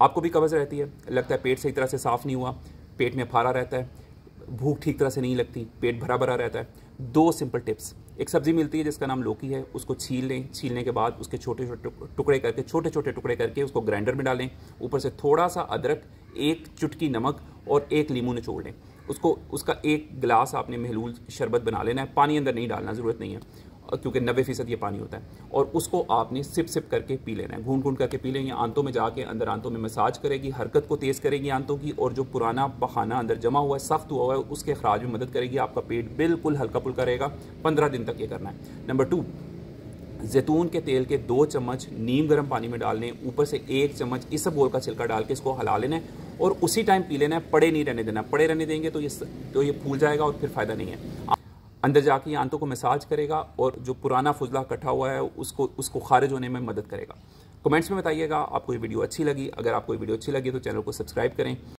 आपको भी कब्ज़ रहती है, लगता है पेट सही तरह से साफ़ नहीं हुआ, पेट में फारा रहता है, भूख ठीक तरह से नहीं लगती, पेट भरा भरा रहता है, 2 सिंपल टिप्स। एक सब्ज़ी मिलती है जिसका नाम लौकी है, उसको छील लें, छीलने के बाद उसके छोटे छोटे टुकड़े करके उसको ग्राइंडर में डालें, ऊपर से थोड़ा सा अदरक, 1 चुटकी नमक और 1 लीमू निचोड़ लें। उसका 1 गिलास आपने महलूल शरबत बना लेना है, पानी अंदर नहीं डालना, ज़रूरत नहीं है क्योंकि 90% ये पानी होता है। और उसको आपने सिप सिप करके पी लेना है, घूंट घूंट करके पी लेंगे। आंतों में जाके अंदर आंतों में मसाज करेगी, हरकत को तेज़ करेगी आंतों की, और जो पुराना पखाना अंदर जमा हुआ है, सख्त हुआ है, उसके अखराज में मदद करेगी। आपका पेट बिल्कुल हल्का फुल्का रहेगा। 15 दिन तक ये करना है। नंबर 2, जैतून के तेल के 2 चम्मच नीम गर्म पानी में डालने, ऊपर से 1 चम्मच इसबगोल का छिलका डाल के इसको हिला लेना है और उसी टाइम पी लेना है। पड़े नहीं रहने देना, पड़े रहने देंगे तो ये फूल जाएगा और फिर फ़ायदा नहीं है। अंदर जाके आंतों को मसाज करेगा और जो पुराना फुजला इकट्ठा हुआ है उसको खारिज होने में मदद करेगा। कमेंट्स में बताइएगा आपको ये वीडियो अच्छी लगी। अगर आपको ये वीडियो अच्छी लगी तो चैनल को सब्सक्राइब करें।